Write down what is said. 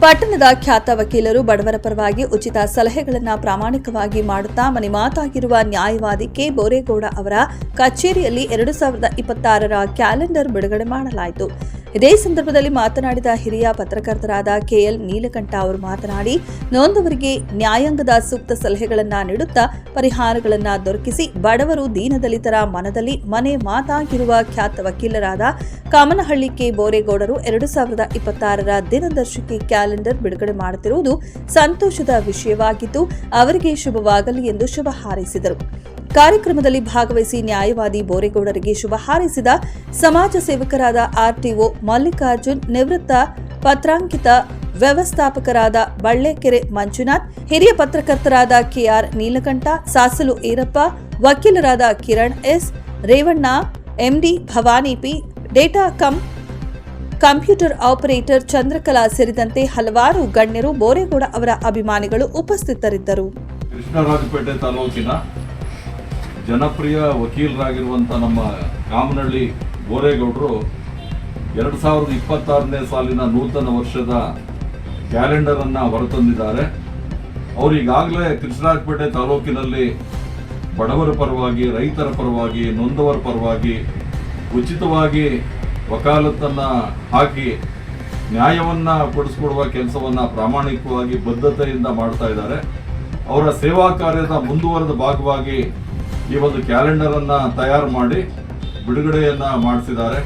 ಪಟ್ಟಣದ ಖ್ಯಾತ ವಕೀಲರು ಬಡವರ ಪರವಾಗಿ ಉಚಿತ ಸಲಹೆಗಳನ್ನು ಪ್ರಾಮಾಣಿಕವಾಗಿ ಮಾಡುತ್ತಾ ಮನೆ ಮಾತಾಗಿರುವ ನ್ಯಾಯವಾದಿ ಕೆ ಬೋರೇಗೌಡ ಅವರ ಕಚೇರಿಯಲ್ಲಿ 2026ರ ಕ್ಯಾಲೆಂಡರ್ ಬಿಡುಗಡೆ ಮಾಡಲಾಯಿತು. ಇದೇ ಸಂದರ್ಭದಲ್ಲಿ ಮಾತನಾಡಿದ ಹಿರಿಯ ಪತ್ರಕರ್ತರಾದ ಕೆಎಲ್ ನೀಲಕಂಠ ಅವರು ಮಾತನಾಡಿ, ನೊಂದವರಿಗೆ ನ್ಯಾಯಾಂಗದ ಸೂಕ್ತ ಸಲಹೆಗಳನ್ನು ನೀಡುತ್ತಾ ಪರಿಹಾರಗಳನ್ನು ದೊರಕಿಸಿ ಬಡವರು ದೀನದಲಿತರ ಮನದಲ್ಲಿ ಮನೆ ಮಾತಾಗಿರುವ ಖ್ಯಾತ ವಕೀಲರಾದ ಕಾಮನಹಳ್ಳಿ ಕೆ ಬೋರೇಗೌಡರು 2026ರ ದಿನದರ್ಶಿಕೆ ಕ್ಯಾಲೆಂಡರ್ ಬಿಡುಗಡೆ ಮಾಡುತ್ತಿರುವುದು ಸಂತೋಷದ ವಿಷಯವಾಗಿದ್ದು ಅವರಿಗೆ ಶುಭವಾಗಲಿ ಎಂದು ಶುಭ ಹಾರೈಸಿದರು. ಕಾರ್ಯಕ್ರಮದಲ್ಲಿ ಭಾಗವಹಿಸಿ ನ್ಯಾಯವಾದಿ ಬೋರೇಗೌಡರಿಗೆ ಶುಭ ಹಾರೈಸಿದ ಸಮಾಜ ಸೇವಕರಾದ ಆರ್ಟಿಒ ಮಲ್ಲಿಕಾರ್ಜುನ್, ನಿವೃತ್ತ ಪತ್ರಾಂಕಿತ ವ್ಯವಸ್ಥಾಪಕರಾದ ಬಳ್ಳೆಕೆರೆ ಮಂಜುನಾಥ್, ಹಿರಿಯ ಪತ್ರಕರ್ತರಾದ ಕೆಆರ್ ನೀಲಕಂಠ, ಸಾಸಲು ಈರಪ್ಪ, ವಕೀಲರಾದ Kiran S, Revanna, MD Bhavani P, data computer operator Chandrakala ಸೇರಿದಂತೆ ಹಲವಾರು ಗಣ್ಯರು ಬೋರೇಗೌಡ ಅವರ ಅಭಿಮಾನಿಗಳು ಉಪಸ್ಥಿತರಿದ್ದರು. ಕೃಷ್ಣರಾಜಪೇಟೆ ತಾಲೂಕಿನ ಜನಪ್ರಿಯ ವಕೀಲರಾಗಿರುವಂಥ ನಮ್ಮ ಕಾಮನಹಳ್ಳಿ ಬೋರೇಗೌಡರು 2026ನೇ ಸಾಲಿನ ನೂತನ ವರ್ಷದ ಕ್ಯಾಲೆಂಡರನ್ನು ಹೊರತಂದಿದ್ದಾರೆ. ಅವರು ಈಗಾಗಲೇ ಕೃಷ್ಣರಾಜಪೇಟೆ ತಾಲೂಕಿನಲ್ಲಿ ಬಡವರ ಪರವಾಗಿ, ರೈತರ ಪರವಾಗಿ, ನೊಂದವರ ಪರವಾಗಿ ಉಚಿತವಾಗಿ ವಕಾಲತ್ತನ್ನು ಹಾಕಿ ನ್ಯಾಯವನ್ನು ಕೊಡಿಸ್ಕೊಡುವ ಕೆಲಸವನ್ನು ಪ್ರಾಮಾಣಿಕವಾಗಿ ಬದ್ಧತೆಯಿಂದ ಮಾಡ್ತಾ ಇದ್ದಾರೆ. ಅವರ ಸೇವಾ ಕಾರ್ಯದ ಮುಂದುವರೆದ ಭಾಗವಾಗಿ ಈ ಒಂದು ಕ್ಯಾಲೆಂಡರನ್ನು ತಯಾರು ಮಾಡಿ ಬಿಡುಗಡೆಯನ್ನು ಮಾಡಿಸಿದ್ದಾರೆ.